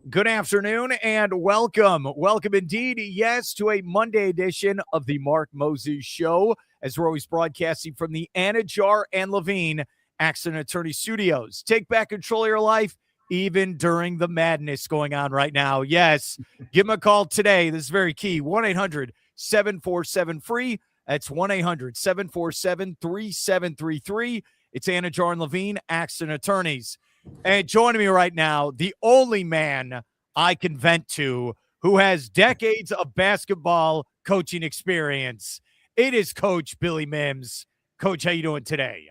Good afternoon and welcome. Welcome indeed, yes, to a Monday edition of the Mark Moses Show, as we're always broadcasting from the Anidjar and Levine Accident Attorney Studios. Take back control of your life, even during the madness going on right now. Yes, give them a call today. This is very key. 1-800-747-FREE. That's 1-800-747-3733. It's Anidjar and Levine Accident Attorneys. And joining me right now, the only man I can vent to who has decades of basketball coaching experience. It is Coach Billy Mims. Coach, how you doing today?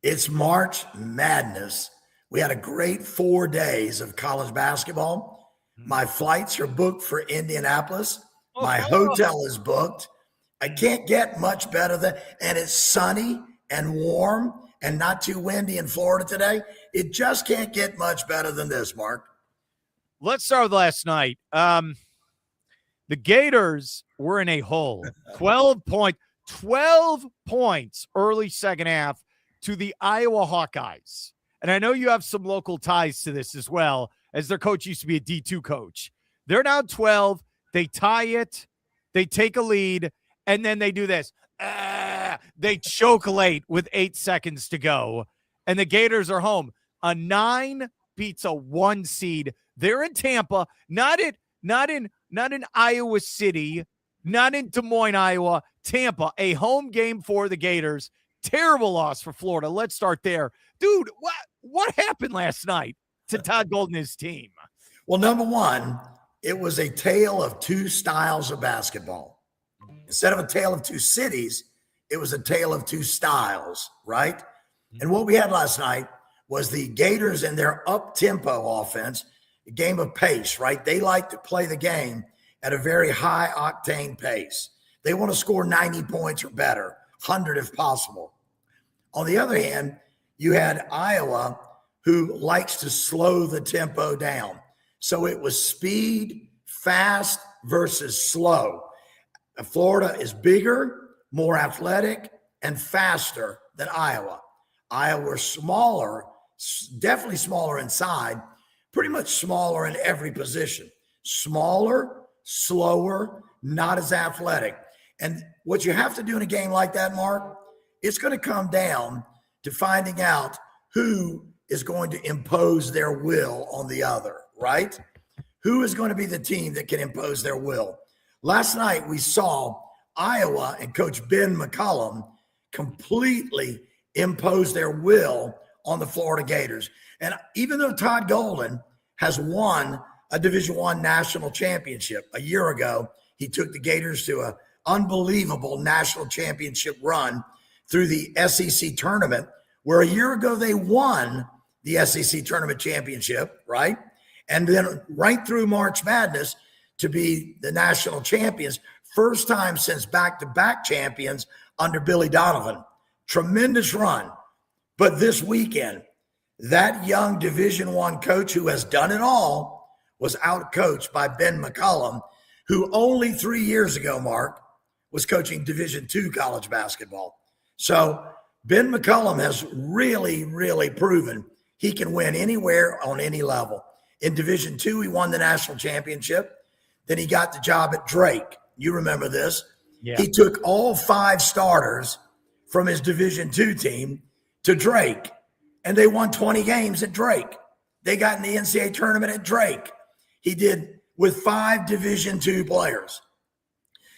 It's March Madness. We had a great 4 days of college basketball. My flights are booked for Indianapolis. My hotel is booked. I can't get much better than, and it's sunny and warm and not too windy in Florida today. It just can't get much better than this, Mark. Let's start with last night. The Gators were in a hole. 12 points early second half to the Iowa Hawkeyes. And I know you have some local ties to this as well, as their coach used to be a D2 coach. They're down 12. They tie it. They take a lead. And then they do this. They choke late with 8 seconds to go. And the Gators are home. A 9 beats a 1 seed. They're in Tampa, not in Iowa City, not in Des Moines, Iowa. Tampa, a home game for the Gators. Terrible loss for Florida. Let's start there. Dude, what happened last night to Todd Golden and his team? Well, number one, it was a tale of two styles of basketball. Instead of a tale of two cities, it was a tale of two styles, right? And what we had last night was the Gators and their up-tempo offense, a game of pace, right? They like to play the game at a very high-octane pace. They want to score 90 points or better, 100 if possible. On the other hand, you had Iowa, who likes to slow the tempo down. So it was speed, fast versus slow. Florida is bigger, more athletic, and faster than Iowa. Iowa was smaller, definitely smaller inside, pretty much smaller in every position. Smaller, slower, not as athletic. And what you have to do in a game like that, Mark, it's going to come down to finding out who is going to impose their will on the other, right? Who is going to be the team that can impose their will? Last night, we saw Iowa and Coach Ben McCollum completely impose their will on the Florida Gators. And even though Todd Golden has won a Division I national championship a year ago, he took the Gators to an unbelievable national championship run through the SEC tournament, where a year ago they won the SEC tournament championship, right? And then right through March Madness to be the national champions, first time since back-to-back champions under Billy Donovan. Tremendous run. But this weekend, that young Division I coach who has done it all was outcoached by Ben McCollum, who only 3 years ago, Mark, was coaching Division II college basketball. So Ben McCollum has really, really proven he can win anywhere on any level. In Division II, he won the national championship. Then he got the job at Drake. You remember this. Yeah. He took all 5 starters from his Division II team to Drake, and they won 20 games at Drake. They got in the NCAA tournament at Drake. He did with 5 Division II players.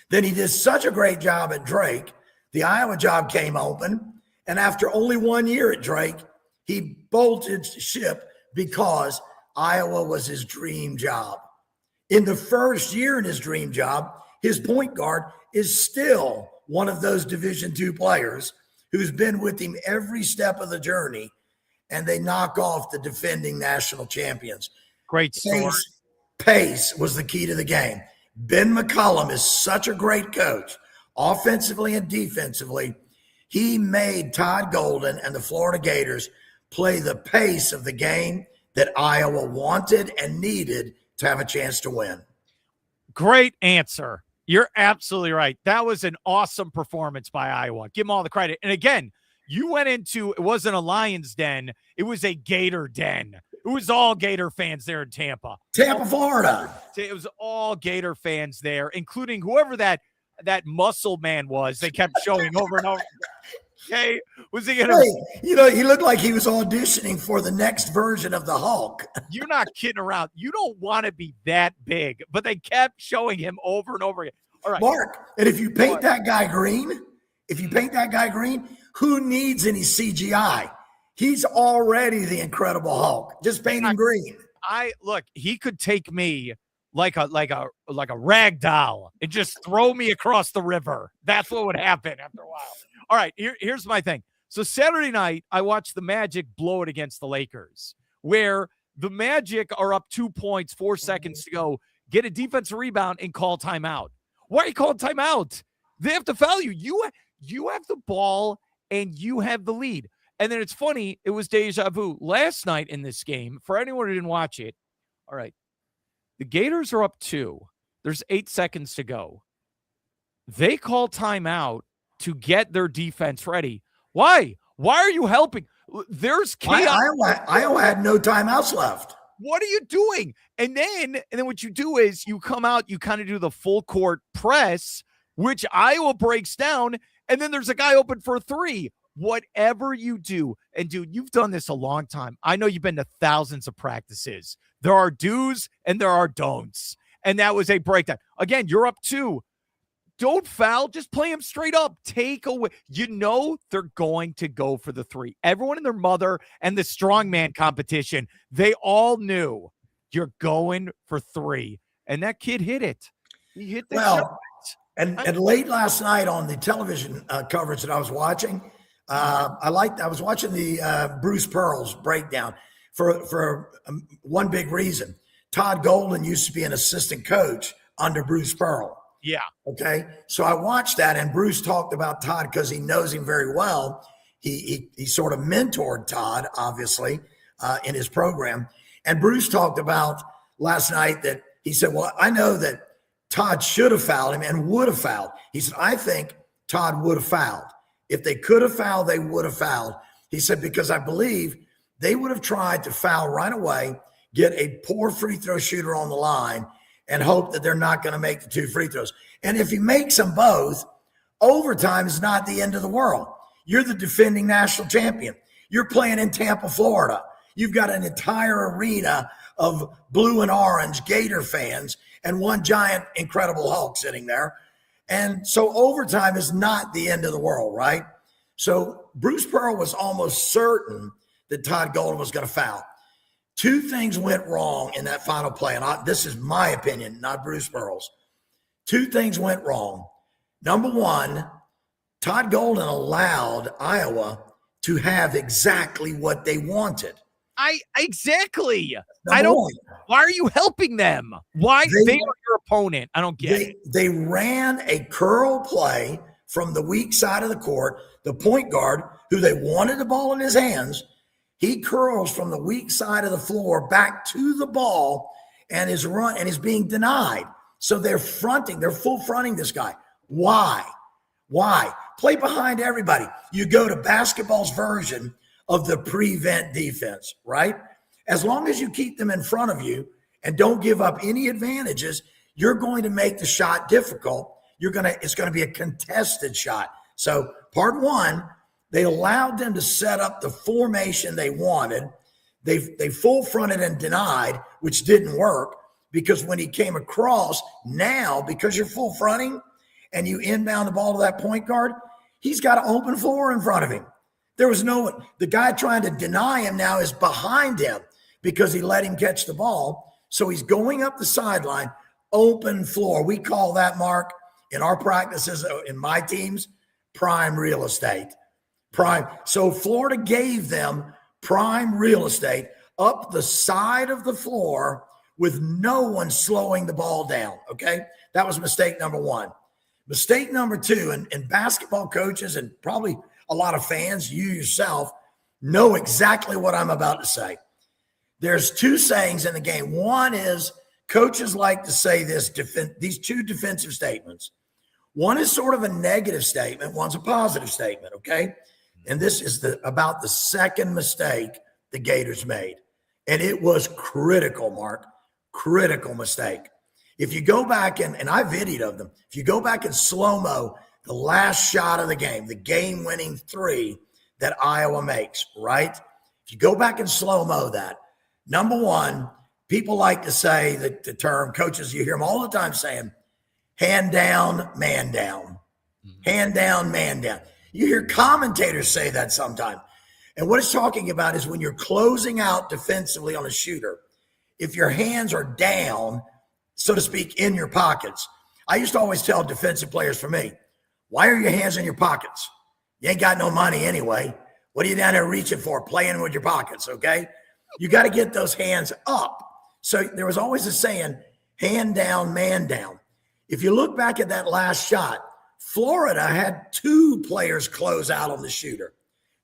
Then he did such a great job at Drake, the Iowa job came open, and after only 1 year at Drake, he bolted ship because Iowa was his dream job. In the first year in his dream job, his point guard is still one of those Division II players who's been with him every step of the journey, and they knock off the defending national champions. Great story. Pace was the key to the game. Ben McCollum is such a great coach, offensively and defensively. He made Todd Golden and the Florida Gators play the pace of the game that Iowa wanted and needed to have a chance to win. Great answer. You're absolutely right. That was an awesome performance by Iowa. Give them all the credit. And again, You went into, it wasn't a Lion's den, it was a Gator den. It was all Gator fans there in Tampa. Tampa, Florida. It was all Gator fans there, including whoever that muscle man was. They kept showing over and over. Okay, was he gonna? Hey, he looked like he was auditioning for the next version of the Hulk. You're not kidding around. You don't want to be that big, but they kept showing him over and over again. All right, Mark. And if you paint that guy green, who needs any CGI? He's already the Incredible Hulk. Just paint him green. He could take me like a rag doll and just throw me across the river. That's what would happen after a while. All right, here's my thing. So Saturday night, I watched the Magic blow it against the Lakers, where the Magic are up 2 points, 4 seconds to go, get a defensive rebound and call timeout. Why are you calling timeout? They have to foul you. You have the ball and you have the lead. And then it's funny, it was deja vu. Last night in this game, for anyone who didn't watch it, all right, the Gators are up 2. There's 8 seconds to go. They call timeout to get their defense ready. Why? Why are you helping? There's chaos. Iowa had no timeouts left. What are you doing? And then what you do is you come out, you kind of do the full court press, which Iowa breaks down, and then there's a guy open for a 3. Whatever you do, and dude, you've done this a long time. I know you've been to thousands of practices. There are do's and there are don'ts. And that was a breakdown. Again, you're up 2. Don't foul. Just play them straight up. Take away. They're going to go for the 3. Everyone and their mother and the strongman competition, they all knew you're going for 3. And that kid hit it. He hit the shot. And late last night on the television coverage that I was watching, I was watching the Bruce Pearl's breakdown for one big reason. Todd Golden used to be an assistant coach under Bruce Pearl. Yeah. Okay. So I watched that, and Bruce talked about Todd because he knows him very well. He sort of mentored Todd, obviously, in his program. And Bruce talked about last night that he said, well, I know that Todd should have fouled him and would have fouled. He said, I think Todd would have fouled. If they could have fouled, they would have fouled. He said, because I believe they would have tried to foul right away, get a poor free throw shooter on the line, and hope that they're not going to make the 2 free throws. And if he makes them both, overtime is not the end of the world. You're the defending national champion. You're playing in Tampa, Florida. You've got an entire arena of blue and orange Gator fans and one giant Incredible Hulk sitting there. And so overtime is not the end of the world, right? So Bruce Pearl was almost certain that Todd Golden was going to foul. 2 things went wrong in that final play, and this is my opinion, not Bruce Pearl's. 2 things went wrong. Number 1, Todd Golden allowed Iowa to have exactly what they wanted. Exactly. Why are you helping them? Why they are your opponent? I don't get it. They ran a curl play from the weak side of the court. The point guard, who they wanted the ball in his hands, he curls from the weak side of the floor back to the ball and is being denied. So they're full fronting this guy. Why? Play behind everybody. You go to basketball's version of the prevent defense, right? As long as you keep them in front of you and don't give up any advantages, you're going to make the shot difficult. It's going to be a contested shot. So part 1, they allowed them to set up the formation they wanted. They full fronted and denied, which didn't work because when he came across now, because you're full fronting and you inbound the ball to that point guard, he's got an open floor in front of him. There was no one. The guy trying to deny him now is behind him because he let him catch the ball. So he's going up the sideline, open floor. We call that, Mark, in our practices, in my teams, prime real estate. Prime. So Florida gave them prime real estate up the side of the floor with no one slowing the ball down. Okay. That was mistake number 1. Mistake number 2, and basketball coaches and probably a lot of fans, you yourself, know exactly what I'm about to say. There's 2 sayings in the game. One is coaches like to say these 2 defensive statements. One is sort of a negative statement. One's a positive statement. Okay. And this is about the second mistake the Gators made. And it was critical, Mark, critical mistake. If you go back and I videoed of them, if you go back and slow-mo the last shot of the game-winning three that Iowa makes, right? If you go back and slow-mo that, number one, people like to say that the term, coaches, you hear them all the time saying, hand down, man down. Hand down, man down. You hear commentators say that sometimes. And what it's talking about is when you're closing out defensively on a shooter, if your hands are down, so to speak, in your pockets. I used to always tell defensive players for me, why are your hands in your pockets? You ain't got no money anyway. What are you down there reaching for? Playing with your pockets, okay? You got to get those hands up. So there was always a saying, hand down, man down. If you look back at that last shot, Florida had two players close out on the shooter.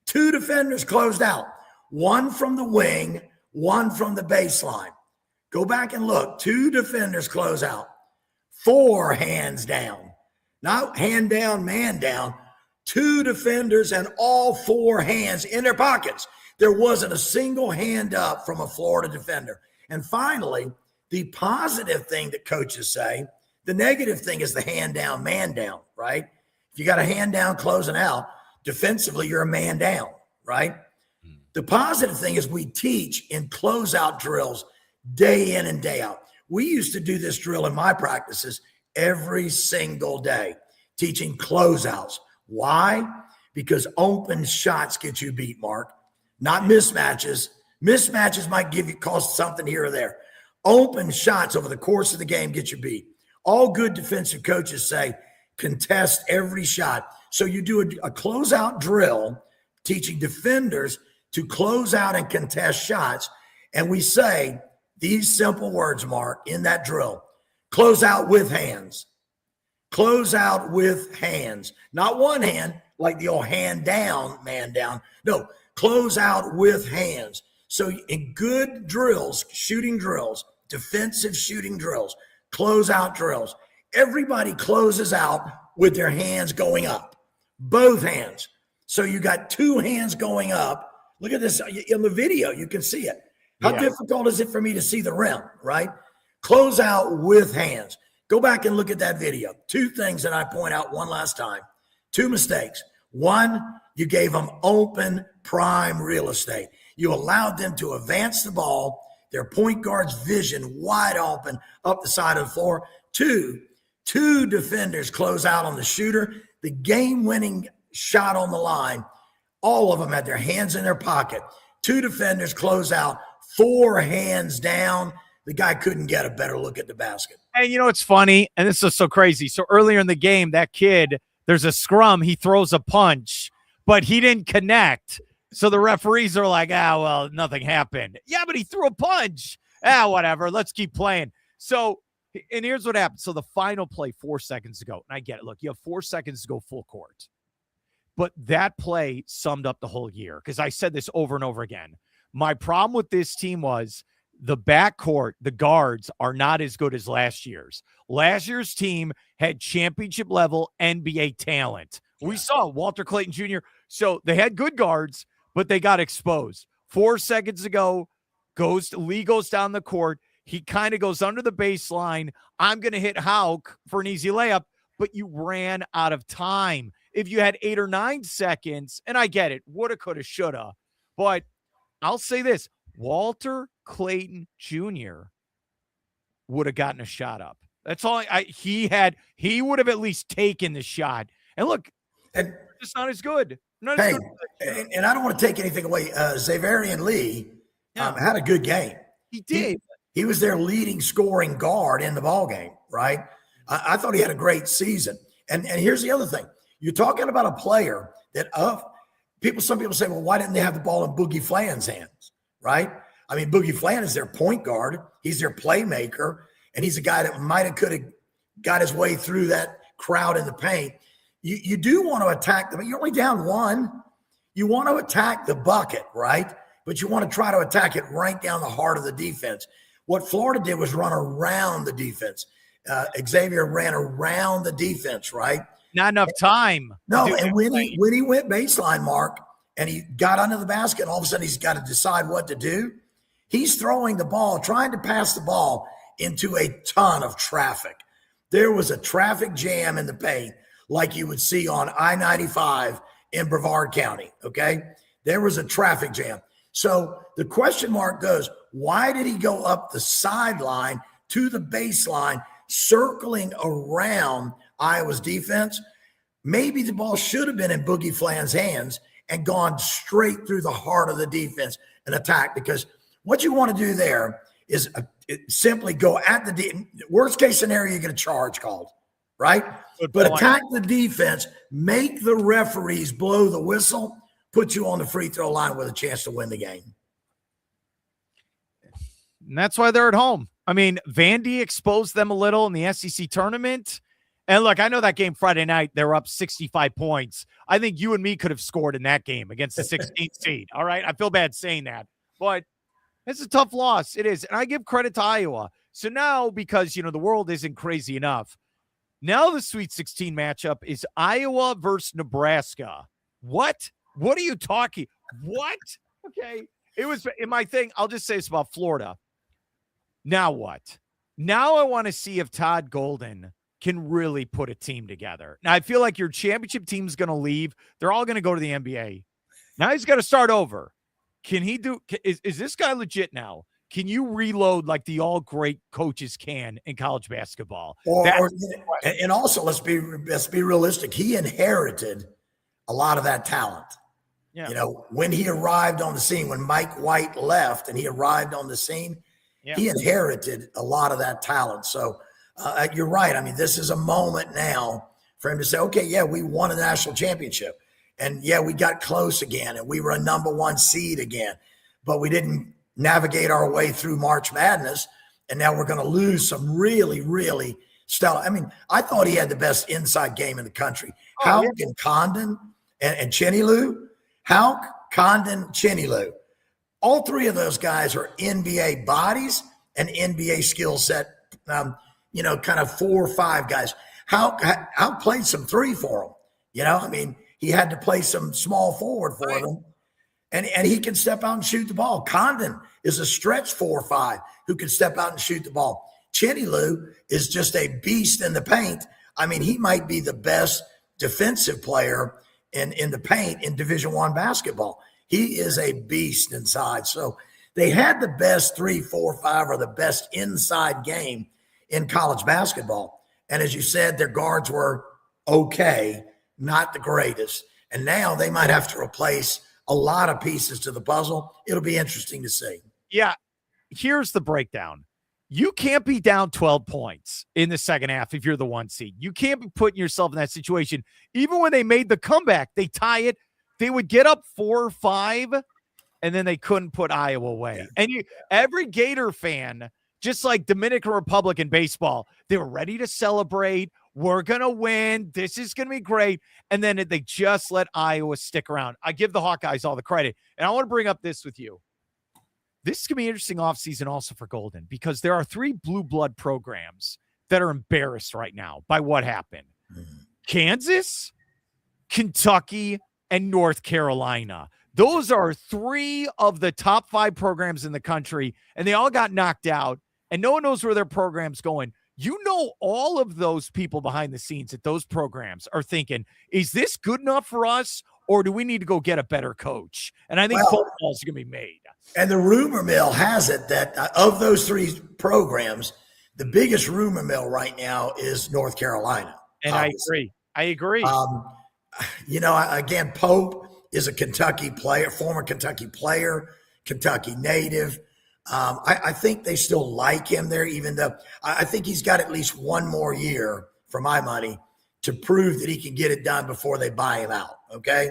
Two defenders closed out. One from the wing, one from the baseline. Go back and look. Two defenders close out. 4 hands down. Not hand down, man down. 2 defenders and all 4 hands in their pockets. There wasn't a single hand up from a Florida defender. And finally, the positive thing that coaches say, the negative thing is the hand down, man down, right? If you got a hand down closing out, defensively, you're a man down, right? The positive thing is we teach in closeout drills day in and day out. We used to do this drill in my practices every single day, teaching closeouts. Why? Because open shots get you beat, Mark, not mismatches. Mismatches might cost something here or there. Open shots over the course of the game get you beat. All good defensive coaches say contest every shot. So you do a closeout drill teaching defenders to close out and contest shots. And we say these simple words, Mark, in that drill. Close out with hands. Close out with hands. Not one hand, like the old hand down, man down. No, close out with hands. So in good drills, shooting drills, defensive shooting drills, closeout drills, everybody closes out with their hands going up, both hands. So you got 2 hands going up. Look at this in the video. You can see it. How difficult is it for me to see the rim, right? Close out with hands. Go back and look at that video. 2 things that I point out one last time. 2 mistakes. One, you gave them open prime real estate. You allowed them to advance the ball, their point guard's vision wide open up the side of the floor. 2 defenders close out on the shooter. The game-winning shot on the line, all of them had their hands in their pocket. 2 defenders close out, 4 hands down. The guy couldn't get a better look at the basket. And you know, it's funny, and this is so crazy. So earlier in the game, that kid, there's a scrum, he throws a punch, but he didn't connect. So the referees are like, well, nothing happened. Yeah, but he threw a punch. Whatever, let's keep playing. So, and here's what happened. So the final play, 4 seconds to go. And I get it. Look, you have 4 seconds to go full court. But that play summed up the whole year, because I said this over and over again. My problem with this team was the backcourt, the guards are not as good as last year's. Last year's team had championship level NBA talent. Yeah. We saw Walter Clayton Jr. So they had good guards, but they got exposed. 4 seconds ago, Lee goes down the court. He kind of goes under the baseline. I'm going to hit Hauk for an easy layup, but you ran out of time. If you had 8 or 9 seconds, and I get it, woulda, coulda, shoulda, but I'll say this, Walter Clayton Jr. would have gotten a shot up. That's all he would have at least taken the shot. And look, it's not as good. And I don't want to take anything away. Xaverian Lee had a good game. He did. He was their leading scoring guard in the ball game, right? I thought he had a great season. And here's the other thing. You're talking about a player that some people say, well, why didn't they have the ball in Boogie Flan's hands, right? I mean, Boogie Flan is their point guard. He's their playmaker, and he's a guy that could have got his way through that crowd in the paint. You do want to attack them. You're only down 1. You want to attack the bucket, right? But you want to try to attack it right down the heart of the defense. What Florida did was run around the defense. Xavier ran around the defense, right? Not enough time. No, and when he went baseline, Mark, and he got under the basket, and all of a sudden he's got to decide what to do. He's throwing the ball, trying to pass the ball into a ton of traffic. There was a traffic jam in the paint like you would see on I-95 in Brevard County, okay? There was a traffic jam. So the question mark goes, why did he go up the sideline to the baseline, circling around Iowa's defense? Maybe the ball should have been in Boogie Flan's hands and gone straight through the heart of the defense and attack, because what you want to do there is simply go at the worst case scenario, you get a charge called, right? But attack the defense, make the referees blow the whistle, put you on the free throw line with a chance to win the game. And that's why they're at home. I mean, Vandy exposed them a little in the SEC tournament. And look, I know that game Friday night, they were up 65 points. I think you and me could have scored in that game against the 16th seed. All right. I feel bad saying that, but it's a tough loss. It is. And I give credit to Iowa. So now, because, the world isn't crazy enough, now the Sweet 16 matchup is Iowa versus Nebraska. What? What are you talking? What? Okay. It was in my thing. I'll just say it's about Florida. Now what? Now I want to see if Todd Golden can really put a team together. Now I feel like your championship team's going to leave. They're all going to go to the NBA. Now he's got to start over. Can he do? Is this guy legit now? Can you reload like the all great coaches can in college basketball? And also let's be realistic. He inherited a lot of that talent. Yeah. When he arrived on the scene, when Mike White left and he arrived on the scene, he inherited a lot of that talent. So you're right. I mean, this is a moment now for him to say, okay, yeah, we won a national championship. And yeah, we got close again and we were a number 1 seed again, but we didn't navigate our way through March Madness. And now we're going to lose some really, really stellar. I mean, I thought he had the best inside game in the country. Hauk and Condon and Cheney Lou. Hauk, Condon, Cheney Lou. All three of those guys are NBA bodies and NBA skill set, kind of 4 or 5 guys. Hauk played some 3 for them. I mean, he had to play some small forward for them. And he can step out and shoot the ball. Condon is a stretch 4 or 5 who can step out and shoot the ball. Cheney Lou is just a beast in the paint. I mean, he might be the best defensive player in the paint in Division I basketball. He is a beast inside. So they had the best 3, 4, 5, or the best inside game in college basketball. And as you said, their guards were okay, not the greatest. And now they might have to replace a lot of pieces to the puzzle. It'll be interesting to see. Yeah. Here's the breakdown. You can't be down 12 points in the second half if you're the 1 seed. You can't be putting yourself in that situation. Even when they made the comeback, they tie it. They would get up 4 or 5, and then they couldn't put Iowa away. Yeah. And every Gator fan, just like Dominican Republic in baseball, they were ready to celebrate. We're going to win. This is going to be great. And then they just let Iowa stick around. I give the Hawkeyes all the credit. And I want to bring up this with you. This is going to be an interesting offseason also for Golden, because there are 3 blue blood programs that are embarrassed right now by what happened. Kansas, Kentucky, and North Carolina. Those are 3 of the top 5 programs in the country, and they all got knocked out, and no one knows where their program's going. All of those people behind the scenes at those programs are thinking, is this good enough for us, or do we need to go get a better coach? And I think football's going to be made. And the rumor mill has it that of those 3 programs, the biggest rumor mill right now is North Carolina. And obviously. I agree. Again, Pope is a Kentucky player, former Kentucky player, Kentucky native. I think they still like him there, even though I think he's got at least 1 more year, for my money, to prove that he can get it done before they buy him out. Okay.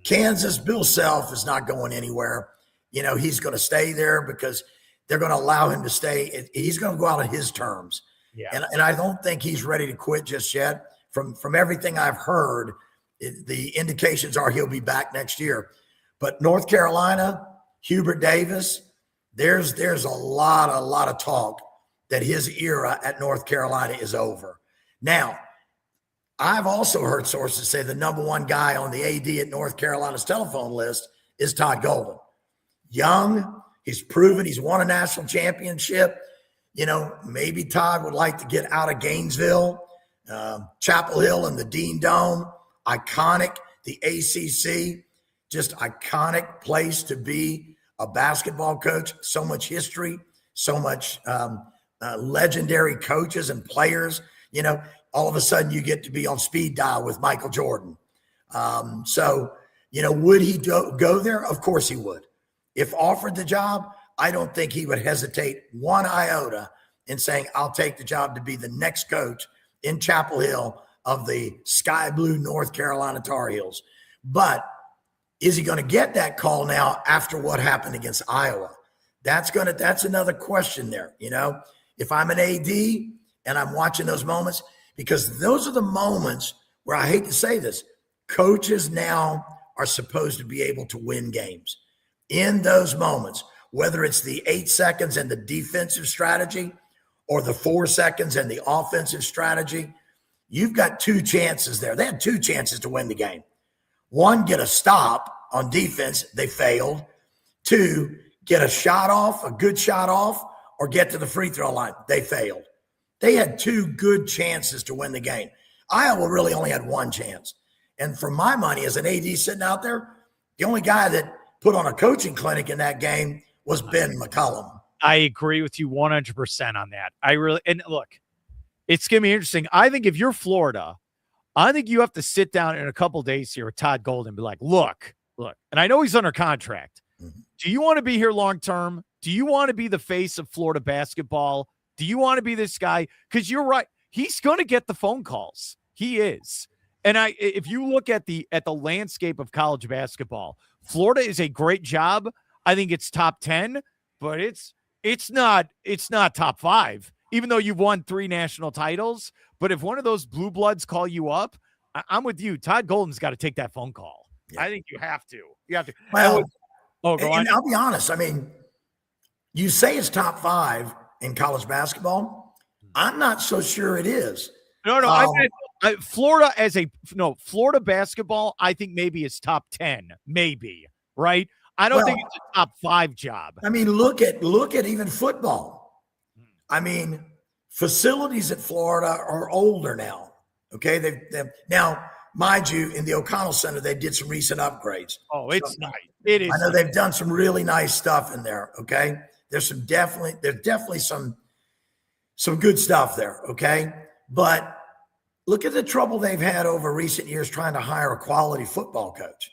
Kansas, Bill Self is not going anywhere. He's going to stay there because they're going to allow him to stay. He's going to go out on his terms. Yeah. And I don't think he's ready to quit just yet. From everything I've heard, the indications are he'll be back next year. But North Carolina, Hubert Davis, there's a lot of talk that his era at North Carolina is over. Now, I've also heard sources say the number one guy on the AD at North Carolina's telephone list is Todd Golden. Young, he's proven he's won a national championship. Maybe Todd would like to get out of Gainesville, Chapel Hill and the Dean Dome, iconic, the ACC, just iconic place to be a basketball coach. So much history, so much legendary coaches and players. All of a sudden you get to be on speed dial with Michael Jordan. Would he go there? Of course he would. If offered the job, I don't think he would hesitate one iota in saying, I'll take the job to be the next coach in Chapel Hill of the sky blue North Carolina Tar Heels. But is he going to get that call now after what happened against Iowa? That's another question there. If I'm an AD and I'm watching those moments, because those are the moments where, I hate to say this, coaches now are supposed to be able to win games. In those moments, whether it's the 8 seconds and the defensive strategy or the 4 seconds and the offensive strategy, you've got 2 chances there. They had 2 chances to win the game. 1, get a stop on defense. They failed. 2, get a shot off, a good shot off, or get to the free throw line. They failed. They had 2 good chances to win the game. Iowa really only had 1 chance. And for my money, as an AD sitting out there, the only guy that put on a coaching clinic in that game was Ben McCollum. I agree with you 100% on that. And look, it's going to be interesting. I think if you're Florida, I think you have to sit down in a couple days here with Todd Golden and be like, look, and I know he's under contract. Mm-hmm. Do you want to be here long-term? Do you want to be the face of Florida basketball? Do you want to be this guy? Because you're right. He's going to get the phone calls. He is. And if you look at the landscape of college basketball, Florida is a great job. I think it's top 10, but it's not top 5, even though you've won 3 national titles. But if one of those blue bloods call you up, I'm with you. Todd Golden's got to take that phone call. Yeah. I think you have to. Well, go on. And I'll be honest. I mean, you say it's top 5 in college basketball. I'm not so sure it is. No. Florida Florida basketball, I think maybe is top 10, maybe, right? I don't think it's a top 5 job. I mean, look at even football. I mean, facilities at Florida are older now. Okay, they've now, mind you, in the O'Connell Center, they did some recent upgrades. Oh, it's nice. It is. I know they've done some really nice stuff in there. Okay, there's definitely some good stuff there. Okay, but look at the trouble they've had over recent years trying to hire a quality football coach.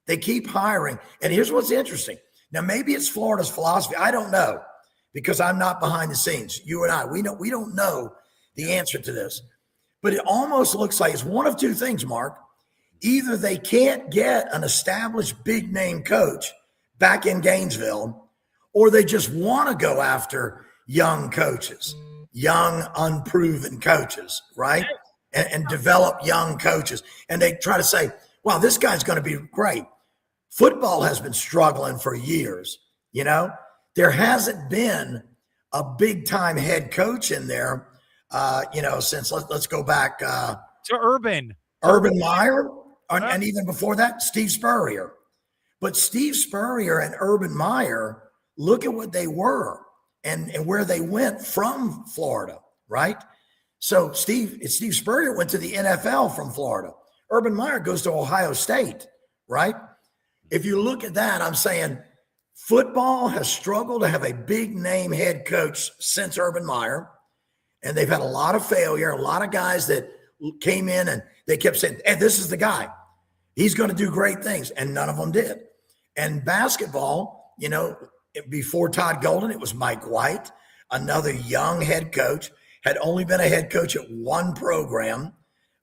They keep hiring. And here's what's interesting. Now, maybe it's Florida's philosophy. I don't know, because I'm not behind the scenes. You and I, we don't know the answer to this. But it almost looks like it's one of 2 things, Mark. Either they can't get an established big name coach back in Gainesville, or they just want to go after young coaches, young, unproven coaches, right? And develop young coaches. And they try to say, wow, this guy's going to be great. Football has been struggling for years. There hasn't been a big time head coach in there, since let's go back to Urban Meyer, and even before that, Steve Spurrier. But Steve Spurrier and Urban Meyer, look at what they were and where they went from Florida, right? So Steve Spurrier went to the NFL from Florida. Urban Meyer goes to Ohio State, right? If you look at that, I'm saying football has struggled to have a big name head coach since Urban Meyer, and they've had a lot of failure, a lot of guys that came in and they kept saying, hey, this is the guy. He's going to do great things, and none of them did. And basketball, before Todd Golden, it was Mike White, another young head coach, had only been a head coach at 1 program,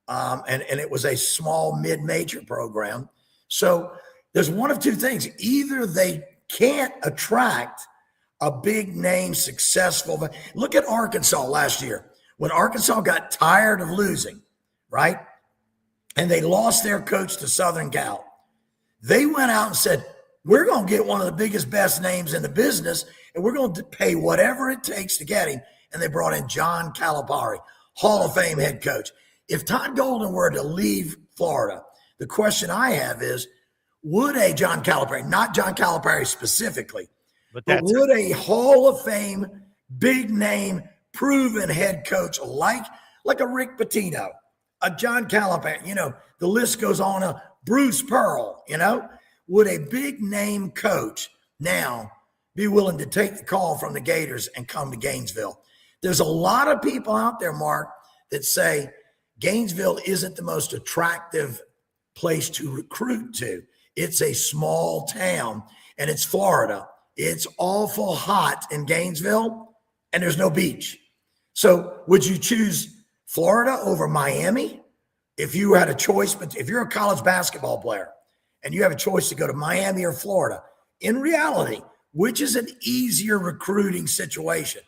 and it was a small mid-major program. So there's one of 2 things. Either they can't attract a big name, successful. Look at Arkansas last year. When Arkansas got tired of losing, right, and they lost their coach to Southern Cal, they went out and said, we're going to get one of the biggest, best names in the business, and we're going to pay whatever it takes to get him. And they brought in John Calipari, Hall of Fame head coach. if Todd Golden were to leave Florida, the question I have is, would a John Calipari, not John Calipari specifically, but would a Hall of Fame, big name, proven head coach like a Rick Pitino, a John Calipari, the list goes on, Bruce Pearl, would a big name coach now be willing to take the call from the Gators and come to Gainesville? There's a lot of people out there, Mark, that say Gainesville isn't the most attractive place to recruit to. It's a small town, and it's Florida. It's awful hot in Gainesville, and there's no beach. So would you choose Florida over Miami? If you had a choice, but if you're a college basketball player and you have a choice to go to Miami or Florida, in reality, which is an easier recruiting situation?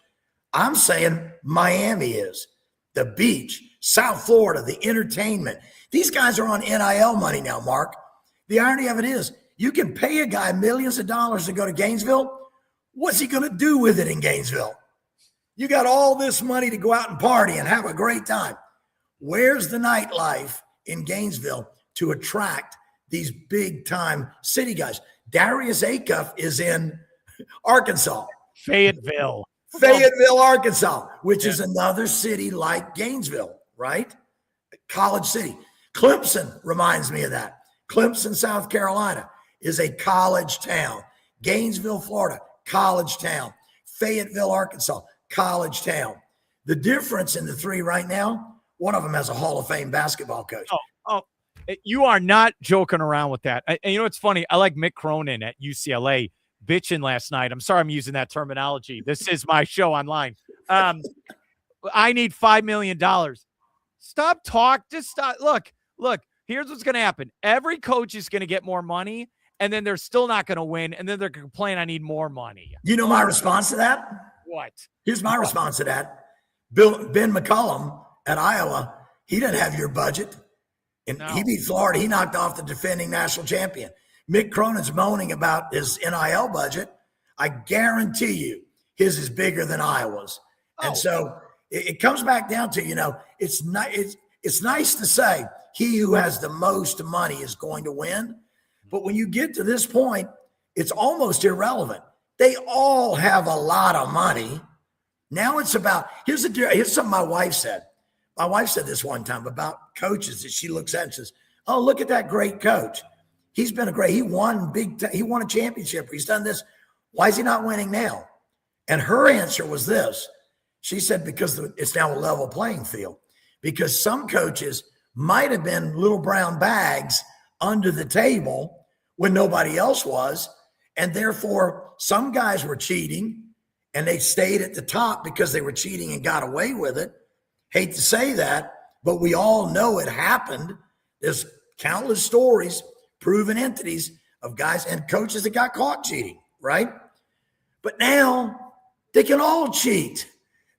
I'm saying Miami is. The beach, South Florida, the entertainment. These guys are on NIL money now, Mark. The irony of it is, you can pay a guy millions of dollars to go to Gainesville. What's he going to do with it in Gainesville? You got all this money to go out and party and have a great time. Where's the nightlife in Gainesville to attract these big-time city guys? Darius Acuff is in Arkansas. Fayetteville, Arkansas, which is another city like Gainesville, right? College city. Clemson reminds me of that. Clemson, South Carolina is a college town. Gainesville, Florida, college town. Fayetteville, Arkansas, college town. The difference in the three right now, one of them has a Hall of Fame basketball coach. You are not joking around with that. And it's funny. I like Mick Cronin at UCLA bitching last night. I'm sorry I'm using that terminology. This is my show online. I need $5 million. Stop talk. Just stop. Look, here's what's going to happen. Every coach is going to get more money, and then they're still not going to win, and then they're going to complain, I need more money. You know my response to that? What? Here's my response to that. Ben McCollum at Iowa, he didn't have your budget. And he beat Florida. He knocked off the defending national champion. Mick Cronin's moaning about his NIL budget. I guarantee you his is bigger than Iowa's. And so it comes back down to, it's nice to say he who has the most money is going to win. But when you get to this point, it's almost irrelevant. They all have a lot of money. Now it's about, here's something my wife said. My wife said this one time about coaches that she looks at and says, oh, look at that great coach. He won he won a championship. He's done this. Why is he not winning now? And her answer was this. She said, because it's now a level playing field. Because some coaches might have been little brown bags under the table when nobody else was. And therefore, some guys were cheating and they stayed at the top because they were cheating and got away with it. Hate to say that, but we all know it happened. There's countless stories, proven entities of guys and coaches that got caught cheating, right? But now they can all cheat.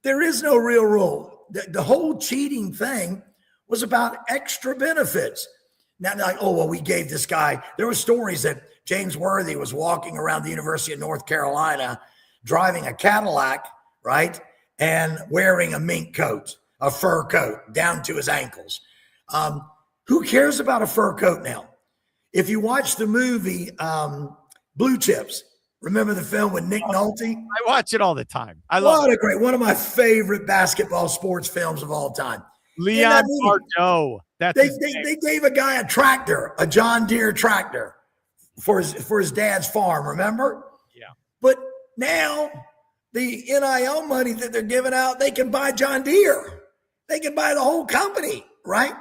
There is no real rule. The whole cheating thing was about extra benefits. Now they're like, we gave this guy. There were stories that James Worthy was walking around the University of North Carolina, driving a Cadillac, right, and wearing a mink coat. A fur coat down to his ankles. Who cares about a fur coat now? If you watch the movie Blue Chips, remember the film with Nick Nolte? I watch it all the time. I love it. One of my favorite basketball sports films of all time. Leon Bardeau. They gave a guy a tractor, a John Deere tractor for his dad's farm, remember? Yeah. But now the NIL money that they're giving out, they can buy John Deere. They can buy the whole company, right?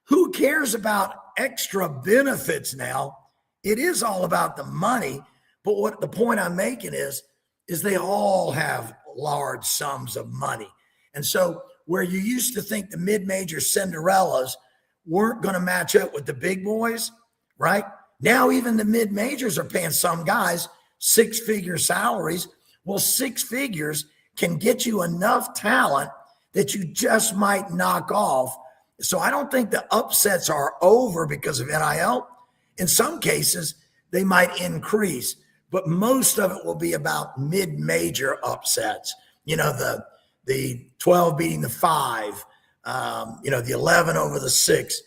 Who cares about extra benefits now? It is all about the money. But what the point I'm making is they all have large sums of money. And so where you used to think the mid-major Cinderellas weren't going to match up with the big boys, right? Now even the mid-majors are paying some guys six-figure salaries. Well, six figures can get you enough talent that you just might knock off. So I don't think the upsets are over because of NIL. In some cases, they might increase, but most of it will be about mid-major upsets. The 12 beating the 5, the 11 over the 6,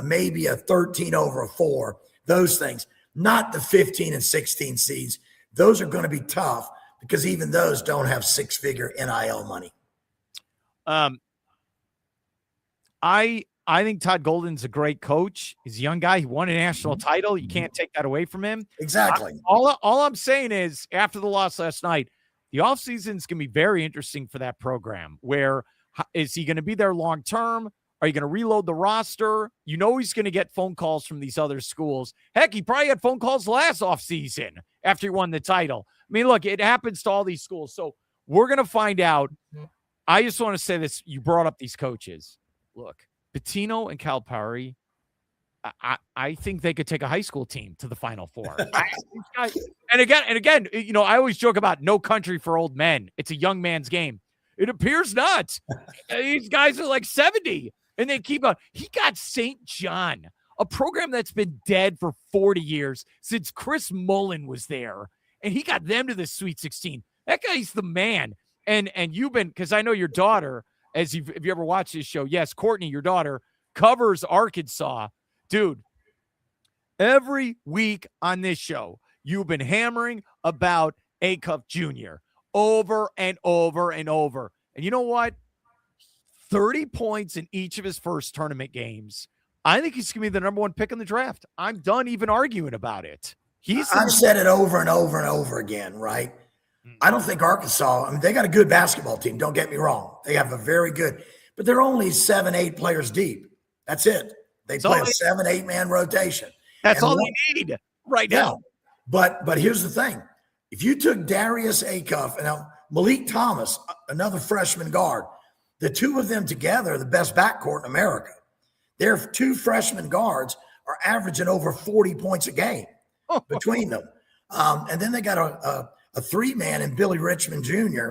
maybe a 13 over a 4, those things, not the 15 and 16 seeds. Those are going to be tough because even those don't have six-figure NIL money. I think Todd Golden's a great coach. He's a young guy. He won a national title. You can't take that away from him. Exactly. All I'm saying is, after the loss last night, the offseason is going to be very interesting for that program. Where is he going to be there long term? Are you going to reload the roster? You know he's going to get phone calls from these other schools. Heck, he probably had phone calls last offseason after he won the title. I mean, look, it happens to all these schools. So we're going to find out. I just want to say this. You brought up these coaches. Look, Pitino and Calipari, I think they could take a high school team to the Final Four. And again, I always joke about no country for old men. It's a young man's game. It appears not. These guys are like 70, and they keep on. He got St. John, a program that's been dead for 40 years since Chris Mullen was there, and he got them to the Sweet 16. That guy's the man. And you've been, because I know your daughter, if you ever watched this show, yes, Courtney, your daughter, covers Arkansas. Dude, every week on this show, you've been hammering about Acuff Jr. over and over and over. And you know what? 30 points in each of his first tournament games. I think he's going to be the number one pick in the draft. I'm done even arguing about it. I've said it over and over and over again, right? I don't think Arkansas, they got a good basketball team. Don't get me wrong. They have a very good, but they're only 7-8 players deep. That's it. They play a 7-8 man rotation. That's all they need right now. But here's the thing. If you took Darius Acuff and Malik Thomas, another freshman guard, the two of them together are the best backcourt in America. Their two freshman guards are averaging over 40 points a game between them. And then they got a three-man in Billy Richmond Jr.,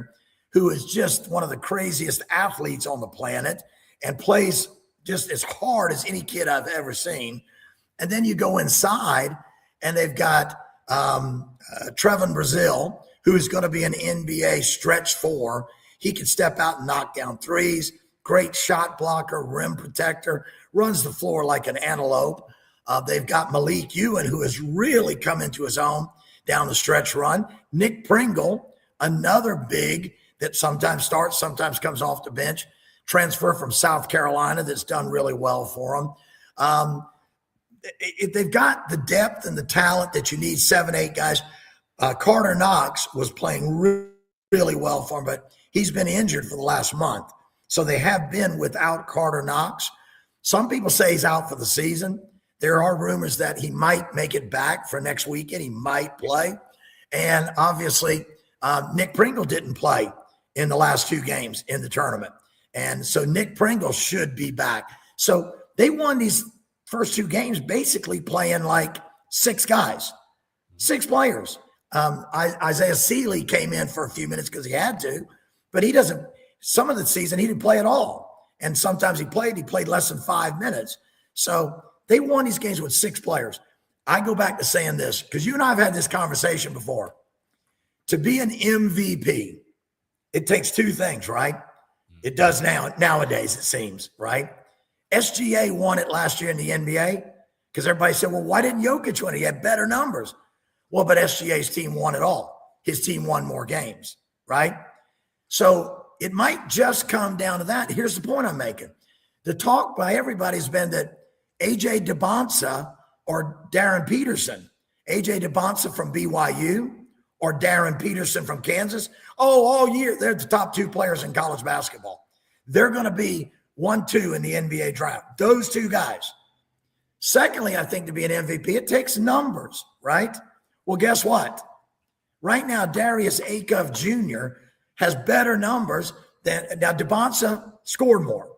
who is just one of the craziest athletes on the planet and plays just as hard as any kid I've ever seen. And then you go inside, and they've got Trevon Brazile, who is going to be an NBA stretch four. He can step out and knock down threes, great shot blocker, rim protector, runs the floor like an antelope. They've got Malik Ewan, who has really come into his own down the stretch run. Nick Pringle, another big that sometimes starts, sometimes comes off the bench, transfer from South Carolina that's done really well for them. They've got the depth and the talent that you need, 7-8 guys. Carter Knox was playing really well for him, but he's been injured for the last month. So they have been without Carter Knox. Some people say he's out for the season. There are rumors that he might make it back for next weekend. He might play. And obviously, Nick Pringle didn't play in the last two games in the tournament. And so Nick Pringle should be back. So they won these first two games basically playing like six guys, six players. Isaiah Seeley came in for a few minutes because he had to, but he doesn't. Some of the season, he didn't play at all. And sometimes he played less than 5 minutes. So they won these games with six players. I go back to saying this because you and I have had this conversation before. To be an MVP, it takes two things, right? It does nowadays, it seems, right? SGA won it last year in the NBA because everybody said, well, why didn't Jokic win it? He had better numbers. Well, but SGA's team won it all. His team won more games, right? So it might just come down to that. Here's the point I'm making. The talk by everybody has been that A.J. DeBonsa or Darren Peterson, A.J. DeBonsa from BYU or Darren Peterson from Kansas. Oh, all year, they're the top two players in college basketball. They're going to be 1-2 in the NBA draft. Those two guys. Secondly, I think to be an MVP, it takes numbers, right? Well, guess what? Right now, Darius Acuff Jr. has better numbers than – now, DeBonsa scored more,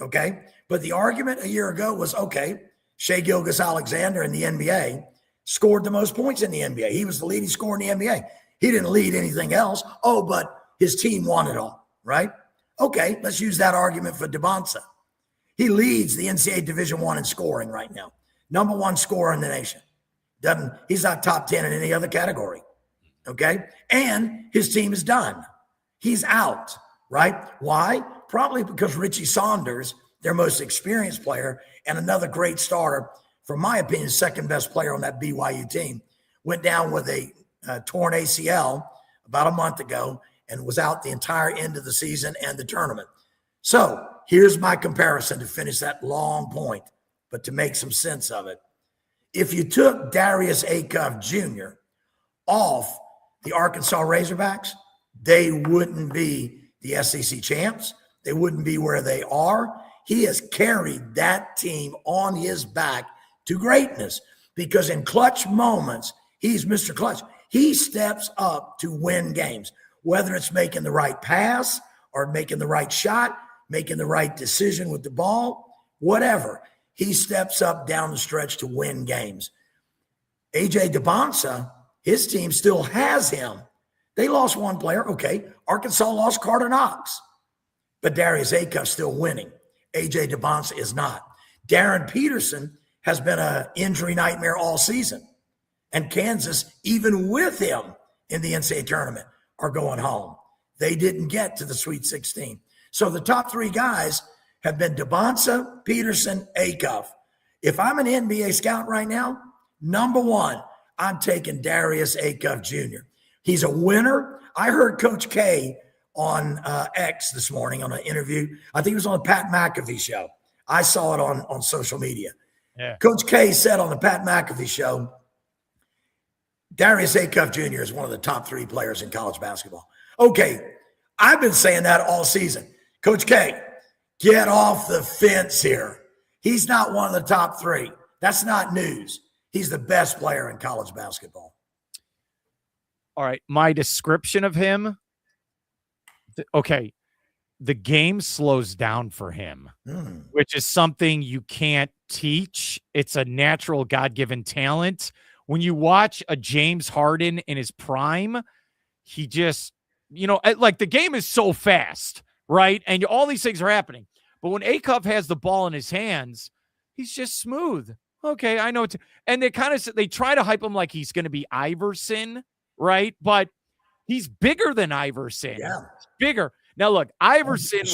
okay? But the argument a year ago was, okay, Shai Gilgeous-Alexander in the NBA scored the most points in the NBA. He was the leading scorer in the NBA. He didn't lead anything else. Oh, but his team won it all, right? Okay, let's use that argument for DeBonsa. He leads the NCAA Division I in scoring right now. Number one scorer in the nation. He's not top 10 in any other category, okay? And his team is done. He's out, right? Why? Probably because Richie Saunders, their most experienced player and another great starter, from my opinion, second best player on that BYU team, went down with a torn ACL about a month ago and was out the entire end of the season and the tournament. So here's my comparison to finish that long point, but to make some sense of it. If you took Darius Acuff Jr. off the Arkansas Razorbacks, they wouldn't be the SEC champs. They wouldn't be where they are. He has carried that team on his back to greatness because in clutch moments, he's Mr. Clutch. He steps up to win games, whether it's making the right pass or making the right shot, making the right decision with the ball, whatever. He steps up down the stretch to win games. A.J. DeBonsa, his team still has him. They lost one player. Okay, Arkansas lost Carter Knox. But Darius Acuff's still winning. A.J. DeBonsa is not. Darren Peterson has been an injury nightmare all season. And Kansas, even with him in the NCAA tournament, are going home. They didn't get to the Sweet 16. So the top three guys have been DeBonsa, Peterson, Acuff. If I'm an NBA scout right now, number one, I'm taking Darius Acuff Jr. He's a winner. I heard Coach K on X this morning on an interview. I think it was on the Pat McAfee show. I saw it on social media. Yeah. Coach K said on the Pat McAfee show, Darius Acuff Jr. is one of the top three players in college basketball. Okay, I've been saying that all season. Coach K, get off the fence here. He's not one of the top three. That's not news. He's the best player in college basketball. All right, my description of him, okay, the game slows down for him, which is something you can't teach. It's a natural God-given talent. When you watch a James Harden in his prime, he just, like the game is so fast, right? And all these things are happening. But when Acuff has the ball in his hands, he's just smooth. Okay, I know. And they try to hype him like he's going to be Iverson, right? But he's bigger than Iverson. Yeah. Bigger. Now, look, Iverson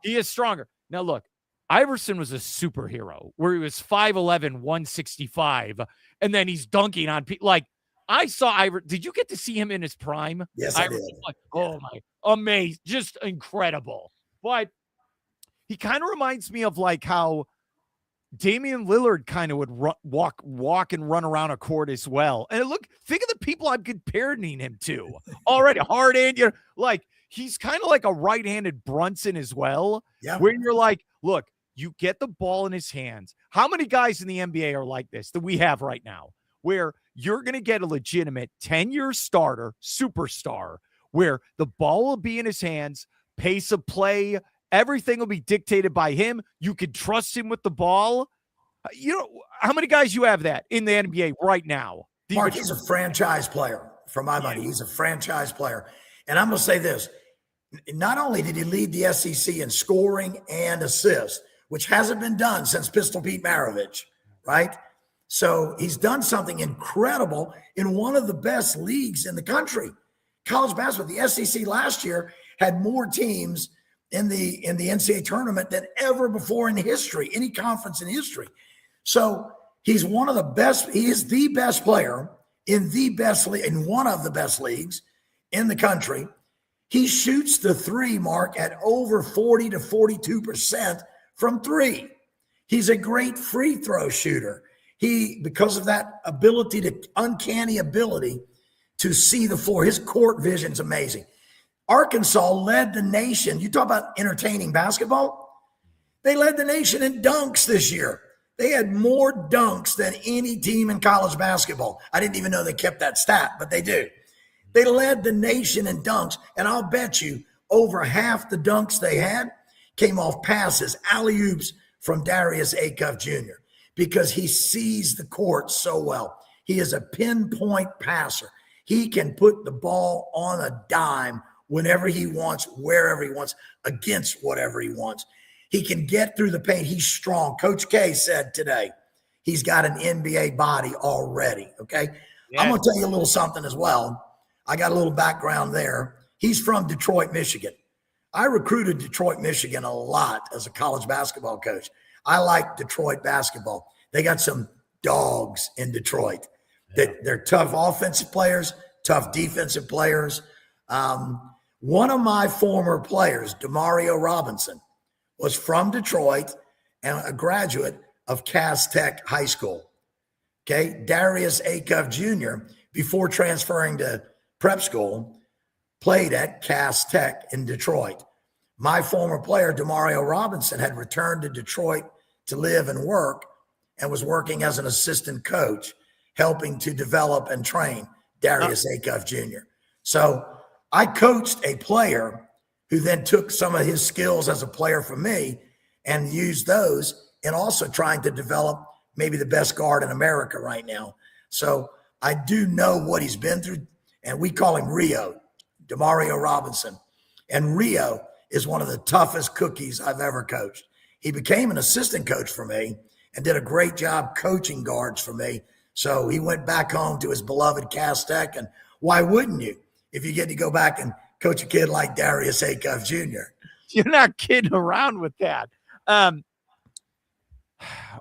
he is stronger. Now, look, Iverson was a superhero where he was 5'11", 165, and then he's dunking on people. Like, I saw Iverson. Did you get to see him in his prime? Yes, I did. Like, oh, my, amazing. Just incredible. But he kind of reminds me of like how Damian Lillard kind of would walk and run around a court as well. And think of the people I'm comparing him to already. Harden, like he's kind of like a right-handed Brunson as well. Yeah. Where you're like, look, you get the ball in his hands. How many guys in the NBA are like this that we have right now, where you're going to get a legitimate 10-year starter, superstar, where the ball will be in his hands, pace of play, everything will be dictated by him. You can trust him with the ball. How many guys you have that in the NBA right now? Mark, he's a franchise player for my money. He's a franchise player. And I'm going to say this. Not only did he lead the SEC in scoring and assists, which hasn't been done since Pistol Pete Maravich, right? So he's done something incredible in one of the best leagues in the country. College basketball, the SEC last year had more teams in the NCAA tournament than ever before in history, any conference in history. So he's one of the best. He is the best player in one of the best leagues in the country. He shoots the three, Mark, at over 40 to 42% from three. He's a great free throw shooter. Because of that uncanny ability to see the floor, his court vision's amazing. Arkansas led the nation. You talk about entertaining basketball. They led the nation in dunks this year. They had more dunks than any team in college basketball. I didn't even know they kept that stat, but they do. They led the nation in dunks, and I'll bet you over half the dunks they had came off passes, alley-oops from Darius Acuff Jr. because he sees the court so well. He is a pinpoint passer. He can put the ball on a dime whenever he wants, wherever he wants, against whatever he wants. He can get through the paint. He's strong. Coach K said today he's got an NBA body already, okay? Yeah. I'm going to tell you a little something as well. I got a little background there. He's from Detroit, Michigan. I recruited Detroit, Michigan a lot as a college basketball coach. I like Detroit basketball. They got some dogs in Detroit. They're tough offensive players, tough defensive players. One of my former players, Demario Robinson, was from Detroit and a graduate of Cass Tech High School. Okay, Darius Acuff Jr., before transferring to prep school, played at Cass Tech in Detroit. My former player, Demario Robinson, had returned to Detroit to live and work and was working as an assistant coach, helping to develop and train Darius Acuff Jr. So I coached a player who then took some of his skills as a player from me and used those in also trying to develop maybe the best guard in America right now. So I do know what he's been through, and we call him Rio, Demario Robinson. And Rio is one of the toughest cookies I've ever coached. He became an assistant coach for me and did a great job coaching guards for me. So he went back home to his beloved Cass Tech, and why wouldn't you if you get to go back and coach a kid like Darius Acuff Jr.? You're not kidding around with that. All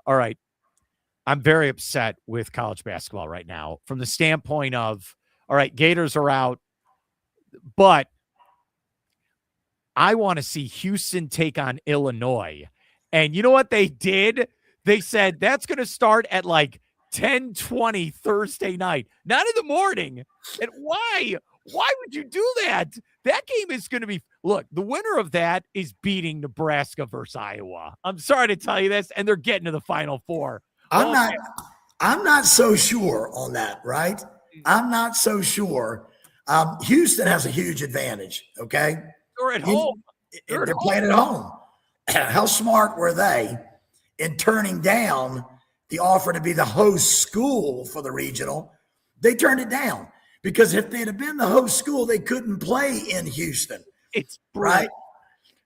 right. I'm very upset with college basketball right now from the standpoint of, all right, Gators are out, but I want to see Houston take on Illinois. And you know what they did? They said that's going to start at like 10:20 Thursday night, not in the morning. And why? Why would you do that? That game is going to be, look, the winner of that is beating Nebraska versus Iowa. I'm sorry to tell you this, and they're getting to the Final Four. I'm not so sure on that, right? I'm not so sure. Houston has a huge advantage, okay? They're at home. They're playing at home. How smart were they in turning down the offer to be the host school for the regional? They turned it down because if they'd have been the host school, they couldn't play in Houston. It's right.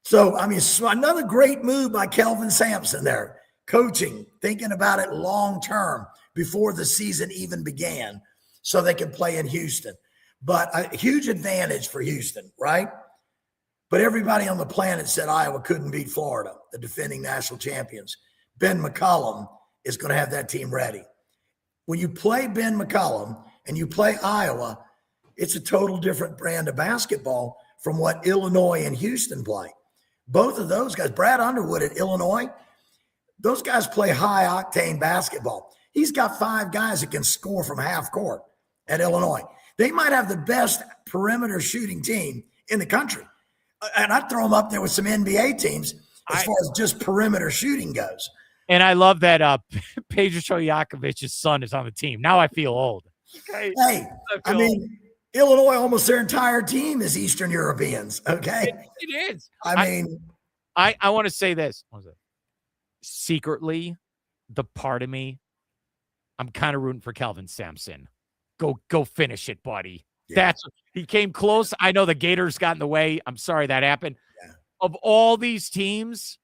So, I mean, another great move by Kelvin Sampson there, coaching, thinking about it long term before the season even began so they could play in Houston. But a huge advantage for Houston, right? But everybody on the planet said Iowa couldn't beat Florida, the defending national champions. Ben McCollum is going to have that team ready. When you play Ben McCollum and you play Iowa, it's a total different brand of basketball from what Illinois and Houston play. Both of those guys, Brad Underwood at Illinois, those guys play high-octane basketball. He's got 5 guys that can score from half court at Illinois. They might have the best perimeter shooting team in the country. And I'd throw them up there with some NBA teams as far as just perimeter shooting goes. And I love that Pedro Stojakovic's son is on the team. Now I feel old. Okay? Hey, I mean, Illinois, almost their entire team is Eastern Europeans, okay? It is. I want to say this. Secretly, the part of me, I'm kind of rooting for Kelvin Sampson. Go finish it, buddy. Yeah. He came close. I know the Gators got in the way. I'm sorry that happened. Yeah. Of all these teams,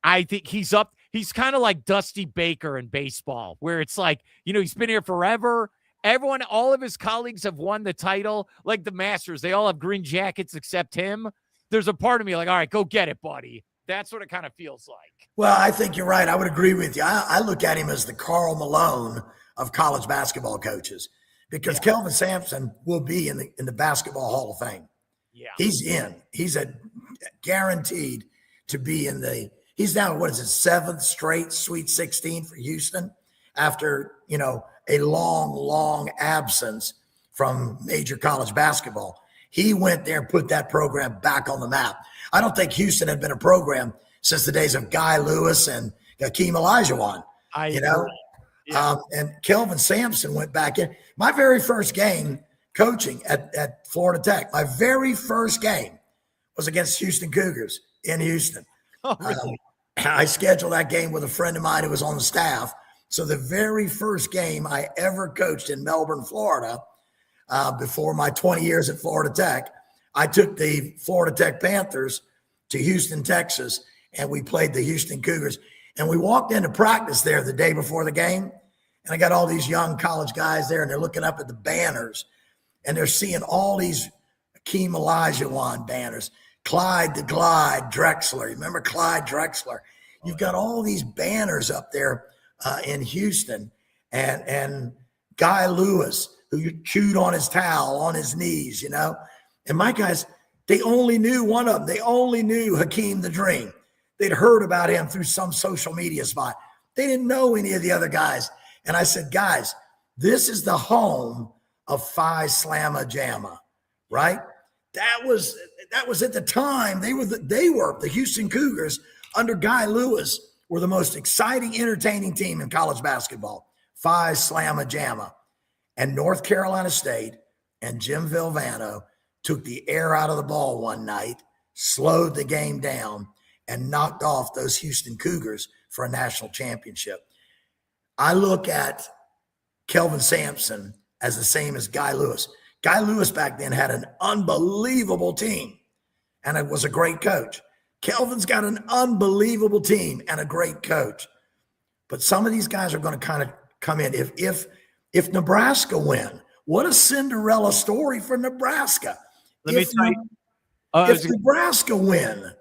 I think he's up. He's kind of like Dusty Baker in baseball, where it's like, he's been here forever. Everyone, all of his colleagues have won the title, like the Masters. They all have green jackets except him. There's a part of me like, all right, go get it, buddy. That's what it kind of feels like. Well, I think you're right. I would agree with you. I look at him as the Karl Malone of college basketball coaches. Because Kelvin Sampson will be in the Basketball Hall of Fame. Yeah. He's in. He's guaranteed to be in he's now, 7th straight Sweet 16 for Houston after, a long, long absence from major college basketball. He went there and put that program back on the map. I don't think Houston had been a program since the days of Guy Lewis and Hakeem Olajuwon. Yeah. And Kelvin Sampson went back in. My very first game coaching at Florida Tech, my very first game was against Houston Cougars in Houston. Oh, really? I scheduled that game with a friend of mine who was on the staff. So the very first game I ever coached in Melbourne, Florida, before my 20 years at Florida Tech, I took the Florida Tech Panthers to Houston, Texas, and we played the Houston Cougars. And we walked into practice there the day before the game, and I got all these young college guys there, and they're looking up at the banners, and they're seeing all these Hakeem Olajuwon banners, Clyde the Glide Drexler. Remember Clyde Drexler? You've got all these banners up there in Houston, and Guy Lewis, who chewed on his towel on his knees, And my guys, they only knew one of them. They only knew Hakeem the Dream. They'd heard about him through some social media spot. They didn't know any of the other guys. And I said, guys, this is the home of Phi Slamma Jamma, right? That was at the time. They were the Houston Cougars under Guy Lewis were the most exciting, entertaining team in college basketball. Phi Slamma Jamma. And North Carolina State and Jim Valvano took the air out of the ball one night, slowed the game down, and knocked off those Houston Cougars for a national championship. I look at Kelvin Sampson as the same as Guy Lewis. Guy Lewis back then had an unbelievable team, and it was a great coach. Kelvin's got an unbelievable team and a great coach. But some of these guys are going to kind of come in. If Nebraska win, what a Cinderella story for Nebraska. If Nebraska win,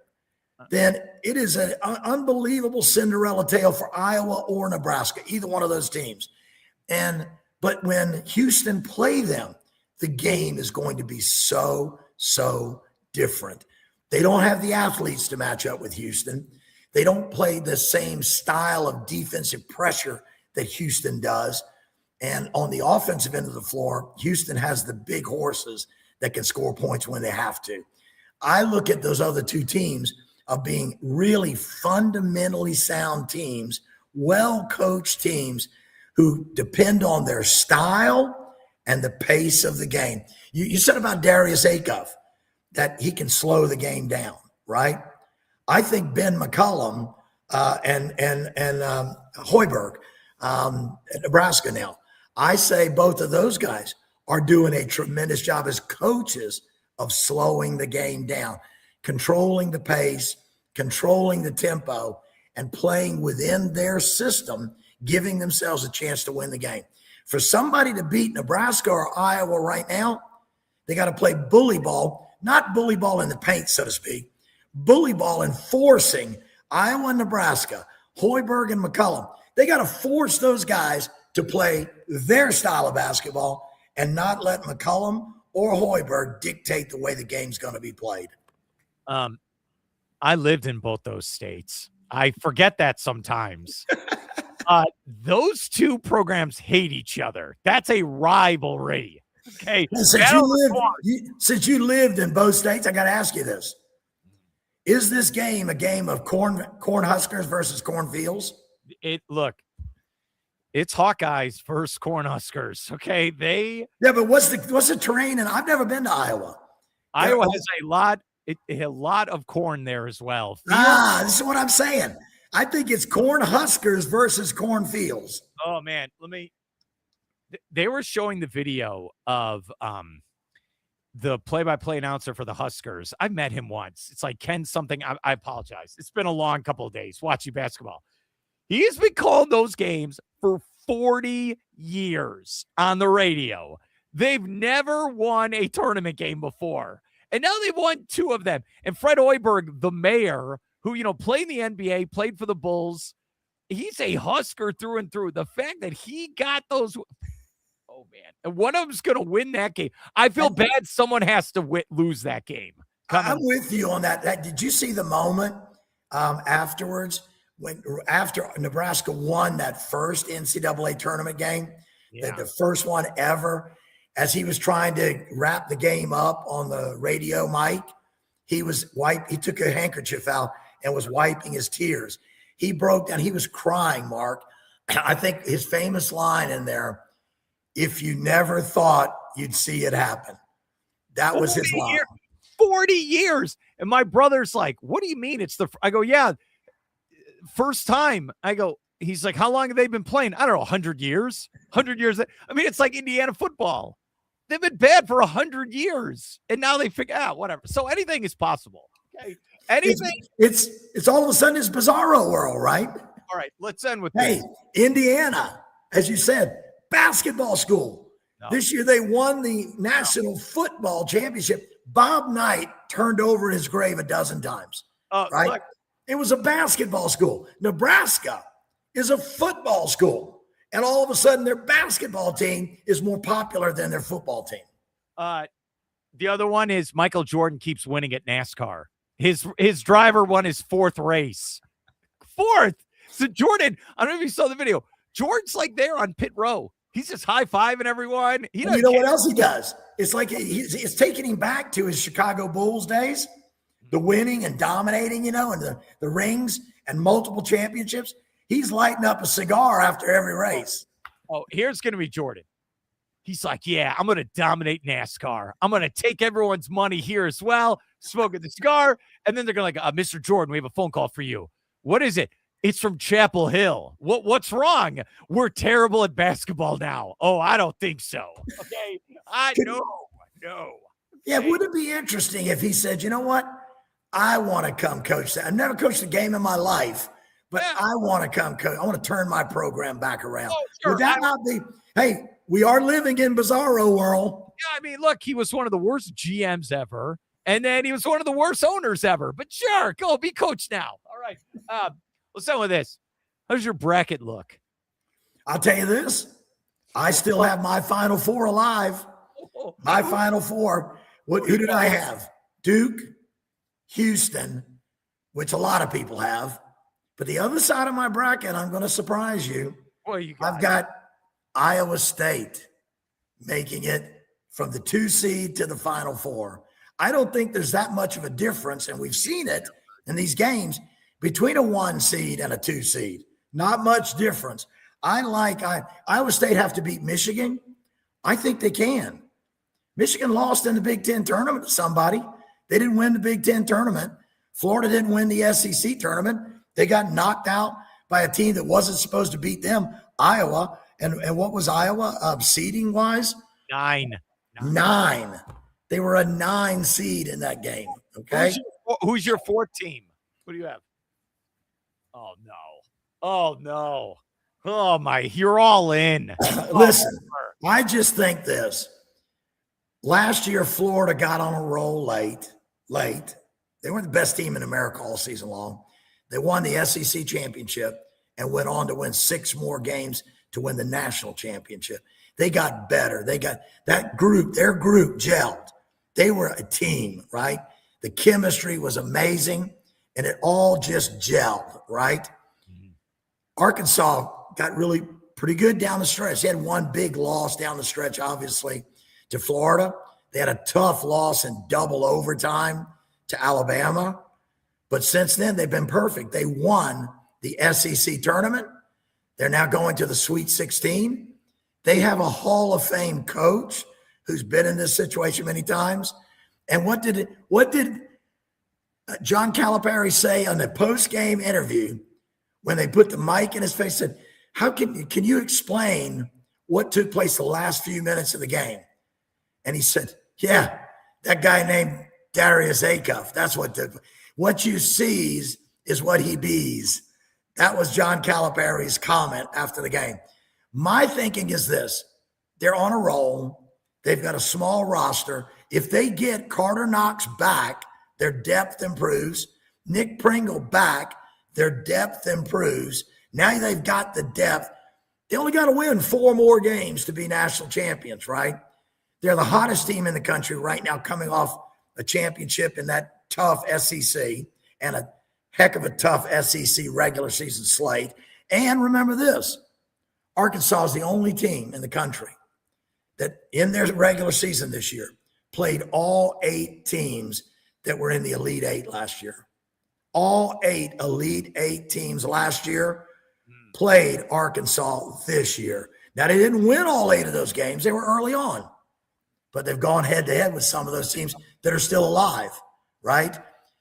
then it is an unbelievable Cinderella tale for Iowa or Nebraska, either one of those teams. But when Houston play them, the game is going to be so different. They don't have the athletes to match up with Houston. They don't play the same style of defensive pressure that Houston does. And on the offensive end of the floor, Houston has the big horses that can score points when they have to. I look at those other two teams of being really fundamentally sound teams, well-coached teams who depend on their style and the pace of the game. You said about Darius Acuff that he can slow the game down, right? I think Ben McCollum and Hoiberg at Nebraska now, I say both of those guys are doing a tremendous job as coaches of slowing the game down, controlling the pace, controlling the tempo, and playing within their system, giving themselves a chance to win the game. For somebody to beat Nebraska or Iowa right now, they got to play bully ball, not bully ball in the paint, so to speak, bully ball and forcing Iowa and Nebraska, Hoiberg and McCollum. They got to force those guys to play their style of basketball and not let McCollum or Hoiberg dictate the way the game's going to be played. I lived in both those states. I forget that sometimes. Those two programs hate each other. That's a rivalry. Okay. Since you lived in both states, I got to ask you this. Is this game a game of corn Huskers versus cornfields? It's Hawkeyes versus Cornhuskers. Okay. But what's the terrain? And I've never been to Iowa. Iowa has a lot of corn there as well. This is what I'm saying. I think it's corn Huskers versus cornfields. Oh man, they were showing the video of the play-by-play announcer for the Huskers. I met him once. It's like Ken something. I apologize. It's been a long couple of days watching basketball. He's been calling those games for 40 years on the radio. They've never won a tournament game before. And now they've won two of them. And Fred Hoiberg, the mayor, who, played in the NBA, played for the Bulls, he's a Husker through and through. The fact that he got those, oh, man. And one of them's going to win that game. I feel bad someone has to lose that game. I'm with you on that. Did you see the moment afterwards? After Nebraska won that first NCAA tournament game, the first one ever, as he was trying to wrap the game up on the radio mic, he took a handkerchief out and was wiping his tears. He broke down. He was crying, Mark. I think his famous line in there, if you never thought you'd see it happen. That was his line. 40 years. And my brother's like, what do you mean? I go, yeah. First time. I go, he's like, how long have they been playing? I don't know, 100 years? 100 years. I mean, it's like Indiana football. They've been bad for 100 years. And now they figure out whatever. So anything is possible. Okay. Anything. It's all of a sudden it's bizarro world, right? All right. Let's end with this. Indiana, as you said, basketball school. No. This year they won the National Football Championship. Bob Knight turned over his grave a dozen times, right? Look, it was a basketball school. Nebraska is a football school. And all of a sudden, their basketball team is more popular than their football team. The other one is Michael Jordan keeps winning at NASCAR. His driver won his 4th race. 4th. So Jordan, I don't know if you saw the video. Jordan's like there on pit row. He's just high-fiving everyone. You know what else he does? It's like it's taking him back to his Chicago Bulls days, the winning and dominating, and the rings and multiple championships. He's lighting up a cigar after every race. Oh, here's going to be Jordan. He's like, yeah, I'm going to dominate NASCAR. I'm going to take everyone's money here as well, smoking the cigar. And then they're going to Mr. Jordan, we have a phone call for you. What is it? It's from Chapel Hill. What's wrong? We're terrible at basketball now. Oh, I don't think so. Okay. No. Yeah, would it be interesting if he said, you know what? I want to come coach that. I've never coached a game in my life, but I want to come coach. I want to turn my program back around. Oh, sure. Would that not be, hey, we are living in bizarro world. Yeah, I mean, look, he was one of the worst GMs ever, and then he was one of the worst owners ever. But sure, go be coach now. All right. Let's start with this. How does your bracket look? I'll tell you this. I still have my Final Four alive. My Final Four. Who did I have? Duke, Houston, which a lot of people have. But the other side of my bracket, I'm going to surprise you. I've got Iowa State making it from the 2 seed to the Final Four. I don't think there's that much of a difference, and we've seen it in these games, between a 1 seed and a 2 seed. Not much difference. Iowa State have to beat Michigan. I think they can. Michigan lost in the Big Ten tournament to somebody. They didn't win the Big Ten tournament. Florida didn't win the SEC tournament. They got knocked out by a team that wasn't supposed to beat them, Iowa. And what was Iowa seeding wise? 9. They were a 9 seed in that game. Okay. Who's your 4th team? What do you have? Oh no. Oh my, you're all in. Listen, I just think this. Last year, Florida got on a roll late. They weren't the best team in America all season long. They won the SEC championship and went on to win 6 more games to win the national championship. They got better. They got that group, their group gelled. They were a team, right? The chemistry was amazing, and it all just gelled, right? Mm-hmm. Arkansas got really pretty good down the stretch. They had one big loss down the stretch, obviously, to Florida. They had a tough loss in double overtime to Alabama. But since then, they've been perfect. They won the SEC tournament. They're now going to the Sweet 16. They have a Hall of Fame coach who's been in this situation many times. And what did John Calipari say on the post-game interview when they put the mic in his face? Said, "How can you explain what took place the last few minutes of the game?" And he said, "Yeah, that guy named Darius Acuff. That's what you sees is what he bees." That was John Calipari's comment after the game. My thinking is this. They're on a roll. They've got a small roster. If they get Carter Knox back, their depth improves. Nick Pringle back, their depth improves. Now they've got the depth. They only got to win 4 more games to be national champions, right? They're the hottest team in the country right now, coming off a championship in that tough SEC and a heck of a tough SEC regular season slate. And remember this, Arkansas is the only team in the country that in their regular season this year played all 8 teams that were in the Elite 8 last year. All 8 Elite 8 teams last year played Arkansas this year. Now, they didn't win all 8 of those games. They were early on, but they've gone head-to-head with some of those teams that are still alive, right?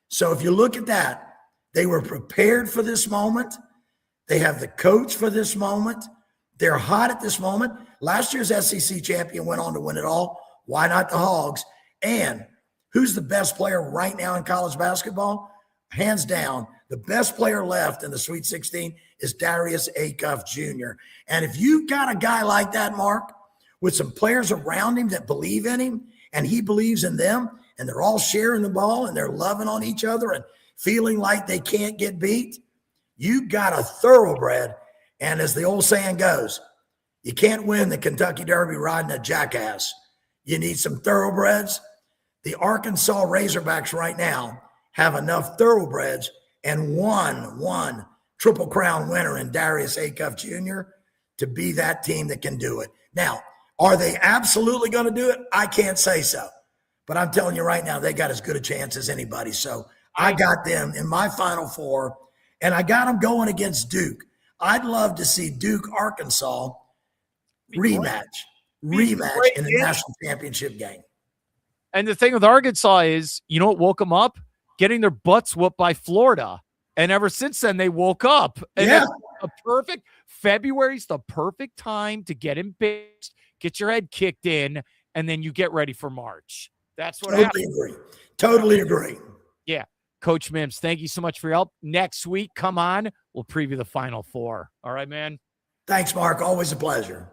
So if you look at that, they were prepared for this moment. They have the coach for this moment. They're hot at this moment. Last year's SEC champion went on to win it all. Why not the Hogs? And who's the best player right now in college basketball? Hands down, the best player left in the Sweet 16 is Darius Acuff Jr. And if you got a guy like that, Mark, with some players around him that believe in him and he believes in them, and they're all sharing the ball and they're loving on each other and feeling like they can't get beat, you got a thoroughbred. And as the old saying goes, you can't win the Kentucky Derby riding a jackass. You need some thoroughbreds. The Arkansas Razorbacks right now have enough thoroughbreds and one Triple Crown winner in Darius Acuff Jr. to be that team that can do it. Now, are they absolutely going to do it? I can't say so. But I'm telling you right now, they got as good a chance as anybody. So I got them in my Final Four, and I got them going against Duke. I'd love to see Duke, Arkansas rematch in the national championship game. And the thing with Arkansas is, you know what woke them up? Getting their butts whooped by Florida. And ever since then, they woke up. And February's the perfect time to get embarrassed, get your head kicked in, and then you get ready for March. That's what happens. Totally agree. Yeah. Coach Mims, thank you so much for your help. Next week, come on. We'll preview the Final Four. All right, man? Thanks, Mark. Always a pleasure.